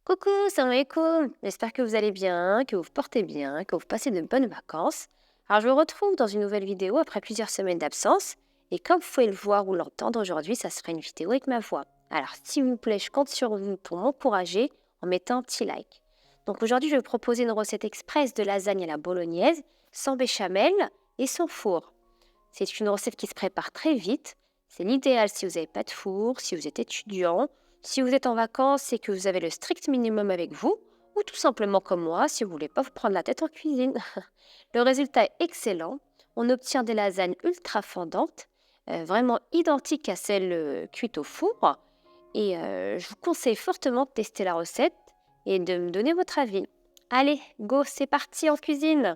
Coucou, salam alaikum. J'espère que vous allez bien, que vous vous portez bien, que vous passez de bonnes vacances. Alors, je vous retrouve dans une nouvelle vidéo après plusieurs semaines d'absence. Et comme vous pouvez le voir ou l'entendre aujourd'hui, ça sera une vidéo avec ma voix. Alors, s'il vous plaît, je compte sur vous pour m'encourager en mettant un petit like. Donc, aujourd'hui, je vais vous proposer une recette express de lasagne à la bolognaise, sans béchamel et sans four. C'est une recette qui se prépare très vite. C'est l'idéal si vous n'avez pas de four, si vous êtes étudiant, si vous êtes en vacances et que vous avez le strict minimum avec vous, ou tout simplement comme moi, si vous ne voulez pas vous prendre la tête en cuisine. Le résultat est excellent. On obtient des lasagnes ultra fondantes, vraiment identiques à celles cuites au four. Et je vous conseille fortement de tester la recette et de me donner votre avis. Allez, go, c'est parti en cuisine!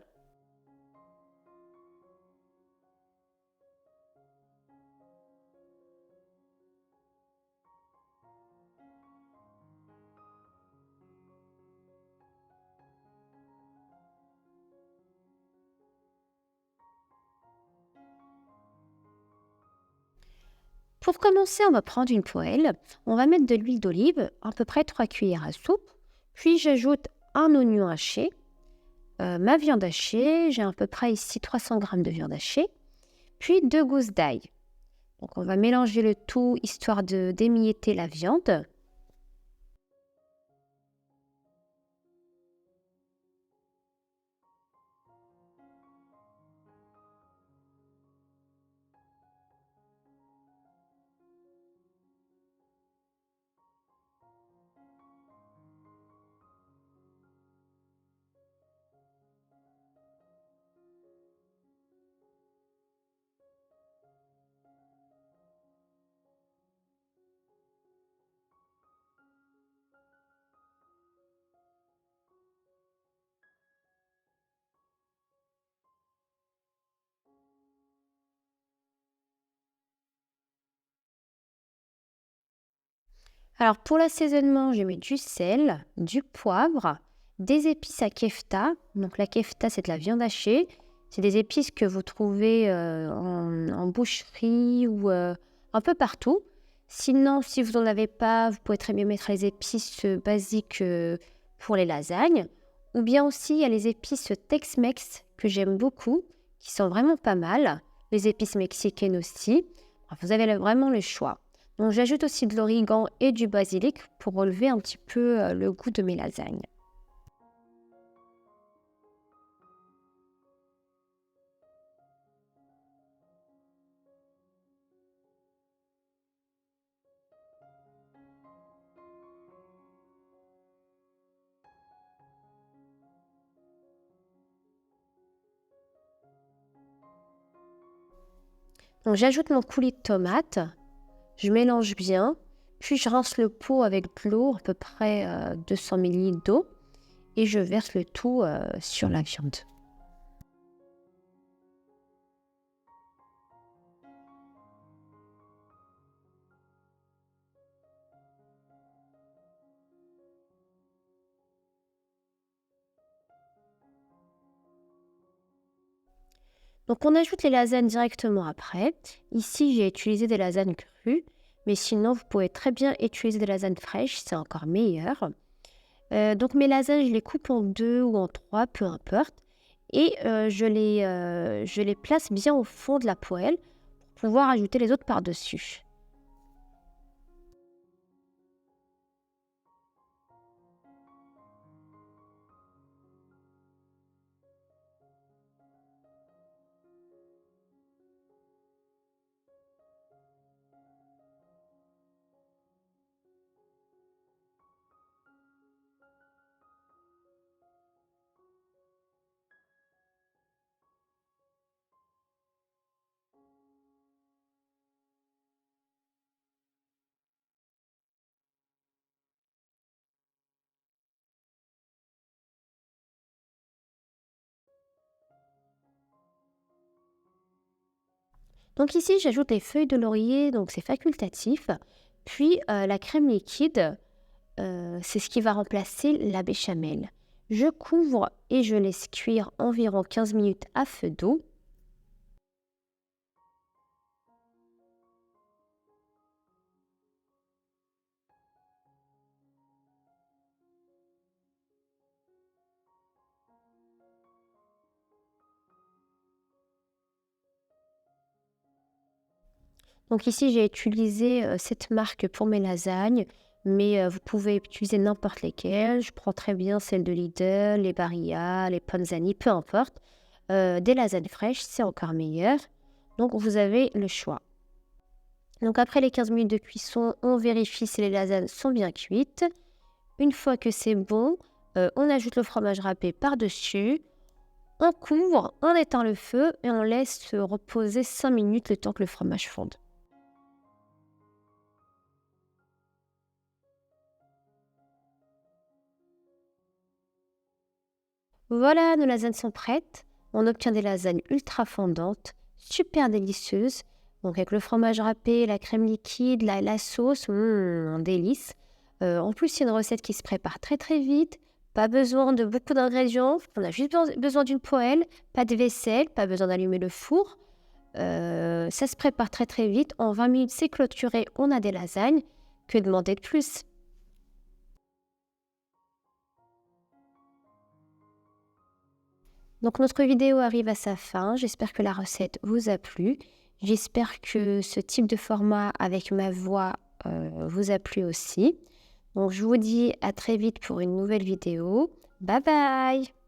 Pour commencer, on va prendre une poêle. On va mettre de l'huile d'olive, à peu près 3 cuillères à soupe. Puis j'ajoute un oignon haché, ma viande hachée. J'ai à peu près ici 300 g de viande hachée. Puis 2 gousses d'ail. Donc on va mélanger le tout histoire de d'émietter la viande. Alors pour l'assaisonnement, je mets du sel, du poivre, des épices à kefta. Donc la kefta, c'est de la viande hachée. C'est des épices que vous trouvez en boucherie ou un peu partout. Sinon, si vous n'en avez pas, vous pouvez très bien mettre les épices basiques pour les lasagnes. Ou bien aussi, il y a les épices Tex-Mex que j'aime beaucoup, qui sont vraiment pas mal. Les épices mexicaines aussi. Alors, vous avez vraiment le choix. Donc j'ajoute aussi de l'origan et du basilic pour relever un petit peu le goût de mes lasagnes. Donc j'ajoute mon coulis de tomates, je mélange bien, puis je rince le pot avec de l'eau, à peu près 200 ml d'eau, et je verse le tout sur la viande. Donc on ajoute les lasagnes directement après. Ici j'ai utilisé des lasagnes crues, mais sinon vous pouvez très bien utiliser des lasagnes fraîches, c'est encore meilleur. Donc mes lasagnes, je les coupe en 2 ou en 3, peu importe. Et je les place bien au fond de la poêle pour pouvoir ajouter les autres par-dessus. Donc ici, j'ajoute les feuilles de laurier, donc c'est facultatif. Puis la crème liquide, c'est ce qui va remplacer la béchamel. Je couvre et je laisse cuire environ 15 minutes à feu doux. Donc ici, j'ai utilisé cette marque pour mes lasagnes, mais vous pouvez utiliser n'importe lesquelles. Je prends très bien celles de Lidl, les Barilla, les Panzani, peu importe. Des lasagnes fraîches, c'est encore meilleur. Donc vous avez le choix. Donc après les 15 minutes de cuisson, on vérifie si les lasagnes sont bien cuites. Une fois que c'est bon, on ajoute le fromage râpé par-dessus. On couvre, on éteint le feu et on laisse reposer 5 minutes le temps que le fromage fonde. Voilà, nos lasagnes sont prêtes. On obtient des lasagnes ultra fondantes, super délicieuses. Donc avec le fromage râpé, la crème liquide, la sauce, un délice. En plus, c'est une recette qui se prépare très très vite. Pas besoin de beaucoup d'ingrédients. On a juste besoin d'une poêle, pas de vaisselle, pas besoin d'allumer le four. Ça se prépare très très vite. En 20 minutes, c'est clôturé. On a des lasagnes. Que demander de plus? Donc notre vidéo arrive à sa fin. J'espère que la recette vous a plu. J'espère que ce type de format avec ma voix vous a plu aussi. Donc je vous dis à très vite pour une nouvelle vidéo. Bye bye!